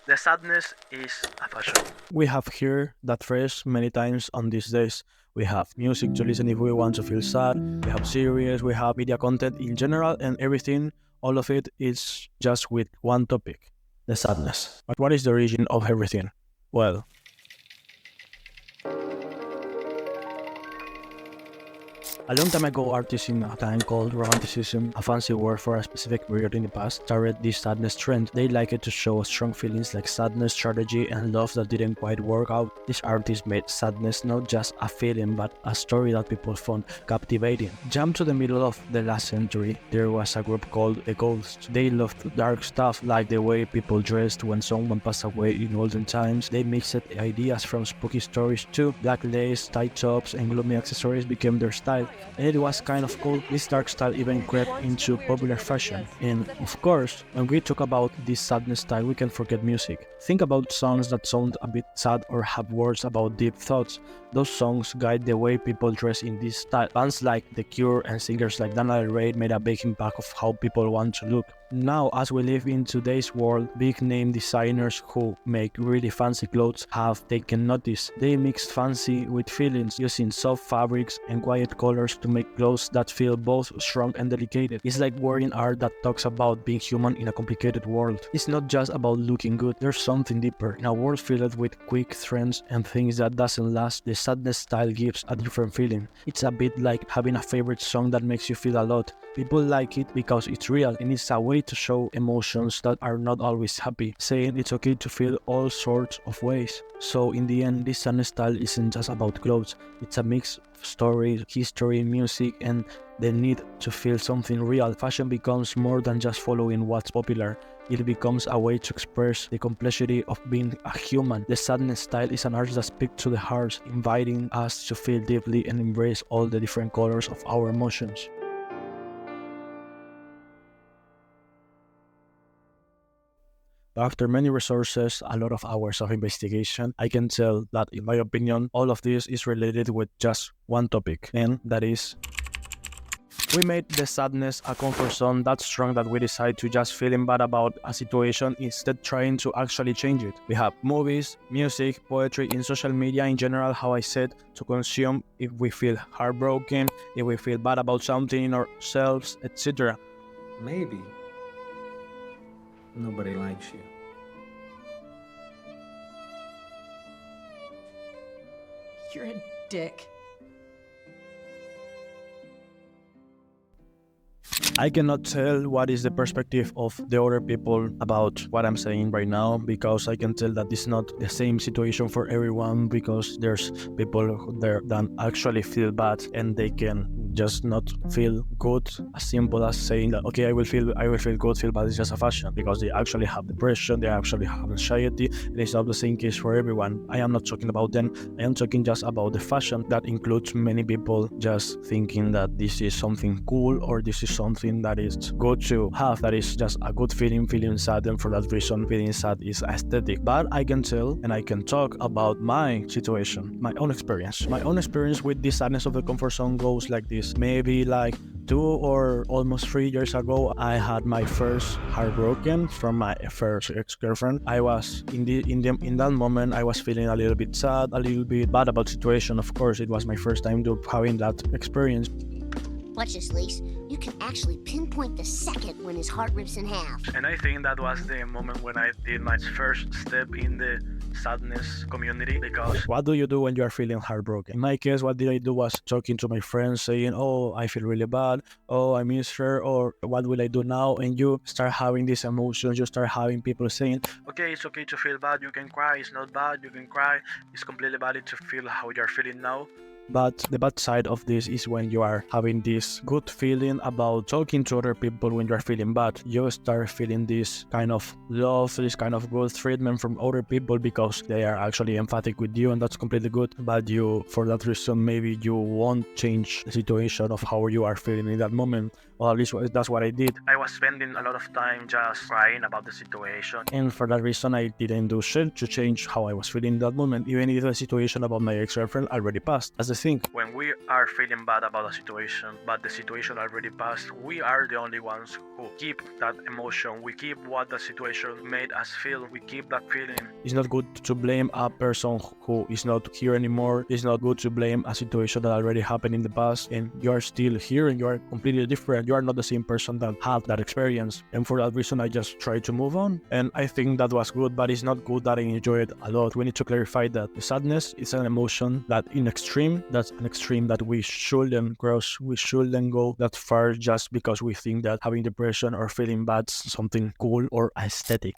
The sadness is a fashion. We have heard that phrase many times on these days. We have music to listen if we want to feel sad, we have series, we have media content in general, and everything, all of it is just with one topic, the sadness. But what is the origin of everything? Well, a long time ago, artists in a time called Romanticism, a fancy word for a specific period in the past, started this sadness trend. They liked it to show strong feelings like sadness, tragedy, and love that didn't quite work out. These artists made sadness not just a feeling, but a story that people found captivating. Jump to the middle of the last century, there was a group called the Ghosts. They loved dark stuff like the way people dressed when someone passed away in olden times. They mixed ideas from spooky stories too. Black lace, tight tops, and gloomy accessories became their style. And it was kind of cool. This dark style even crept into popular fashion. And of course, when we talk about this sadness style, we can forget music. Think about songs that sound a bit sad or have words about deep thoughts. Those songs guide the way people dress in this style. Bands like The Cure and singers like Lana Del Rey made a big impact of how people want to look. Now, as we live in today's world, big-name designers who make really fancy clothes have taken notice. They mix fancy with feelings, using soft fabrics and quiet colors to make clothes that feel both strong and delicate. It's like wearing art that talks about being human in a complicated world. It's not just about looking good, there's something deeper. In a world filled with quick trends and things that doesn't last, the sadness style gives a different feeling. It's a bit like having a favorite song that makes you feel a lot. People like it because it's real and it's a way to show emotions that are not always happy, saying it's okay to feel all sorts of ways. So in the end, this sadness style isn't just about clothes, it's a mix of story, history, music, and the need to feel something real. Fashion becomes more than just following what's popular. It becomes a way to express the complexity of being a human. The sadness style is an art that speaks to the heart, inviting us to feel deeply and embrace all the different colors of our emotions. After many resources, a lot of hours of investigation, I can tell that, in my opinion, all of this is related with just one topic, and that is we made the sadness a comfort zone that strong that we decide to just feeling bad about a situation instead trying to actually change it. We have movies, music, poetry, in social media in general, how I said, to consume if we feel heartbroken, if we feel bad about something in ourselves, etc. Maybe nobody likes you. You're a dick. I cannot tell what is the perspective of the other people about what I'm saying right now, because I can tell that it's not the same situation for everyone, because there's people there that actually feel bad and they can just not feel good, as simple as saying that okay, I will feel good, feel bad is just a fashion, because they actually have depression, they actually have anxiety, and it's not the same case for everyone. I am not talking about them, I am talking just about the fashion that includes many people just thinking that this is something cool or this is something that is good to have, that is just a good feeling sad, and for that reason feeling sad is aesthetic. But I can tell and I can talk about my situation, my own experience with this sadness of the comfort zone goes like this. Maybe like 2 or almost 3 years ago, I had my first heartbroken from my first ex-girlfriend. I was in that moment, I was feeling a little bit sad, a little bit bad about the situation. Of course, it was my first time having that experience. Watch this, Lise. You can actually pinpoint the second when his heart rips in half. And I think that was the moment when I did my first step in the sadness community, because what do you do when you are feeling heartbroken? In my case, what did I do was talking to my friends, saying, oh, I feel really bad, oh, I miss her, or what will I do now? And you start having these emotions, you start having people saying, okay, it's okay to feel bad, you can cry, it's not bad, you can cry, it's completely valid to feel how you're feeling now. But the bad side of this is when you are having this good feeling about talking to other people when you are feeling bad. You start feeling this kind of love, this kind of good treatment from other people because they are actually emphatic with you, and that's completely good. But you, for that reason, maybe you won't change the situation of how you are feeling in that moment. Or at least that's what I did. I was spending a lot of time just crying about the situation. And for that reason, I didn't do shit to change how I was feeling in that moment, even if the situation about my ex-girlfriend already passed. That's the think. When we are feeling bad about a situation, but the situation already passed, we are the only ones who keep that emotion. We keep what the situation made us feel. We keep that feeling. It's not good to blame a person who is not here anymore. It's not good to blame a situation that already happened in the past and you're still here and you're completely different. You are not the same person that had that experience. And for that reason, I just try to move on. And I think that was good, but it's not good that I enjoy it a lot. We need to clarify that the sadness is an emotion that that's an extreme that we shouldn't cross. We shouldn't go that far just because we think that having depression or feeling bad is something cool or aesthetic.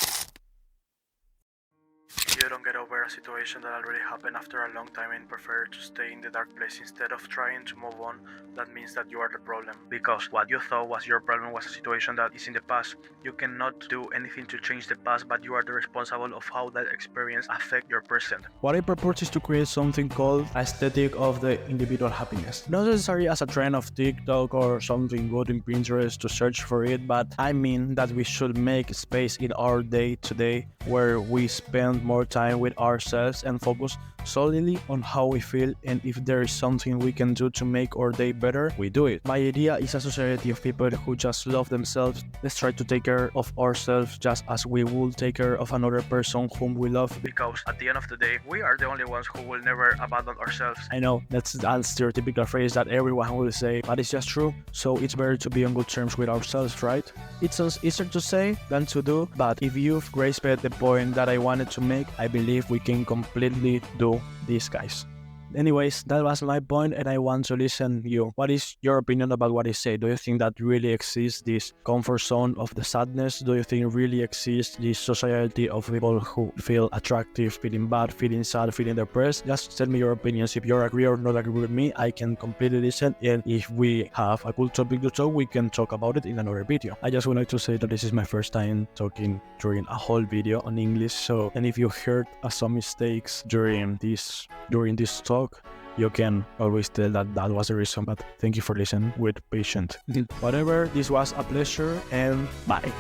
You don't get over a situation that already happened after a long time and prefer to stay in the dark place instead of trying to move on. That means that you are the problem, because what you thought was your problem was a situation that is in the past. You cannot do anything to change the past, but you are the responsible of how that experience affect your present. What I propose is to create something called aesthetic of the individual happiness. Not necessarily as a trend of TikTok or something good in Pinterest to search for it, but I mean that we should make space in our day-to-day where we spend more time with ourselves and focus solely on how we feel, and if there is something we can do to make our day better, we do it. My idea is a society of people who just love themselves. Let's try to take care of ourselves just as we would take care of another person whom we love. Because at the end of the day, we are the only ones who will never abandon ourselves. I know that's a stereotypical phrase that everyone will say, but it's just true. So it's better to be on good terms with ourselves, right? It sounds easier to say than to do, but if you've grasped the point that I wanted to make, I believe we can completely do this, guys. Anyways, that was my point and I want to listen to you. What is your opinion about what I say? Do you think that really exists this comfort zone of the sadness? Do you think really exists this society of people who feel attractive, feeling bad, feeling sad, feeling depressed? Just tell me your opinions. If you agree or not agree with me, I can completely listen, and if we have a cool topic to talk, we can talk about it in another video. I just wanted to say that this is my first time talking during a whole video on English, and if you heard some mistakes during this talk, you can always tell that was the reason, but thank you for listening with patience. Whatever, this was a pleasure and bye.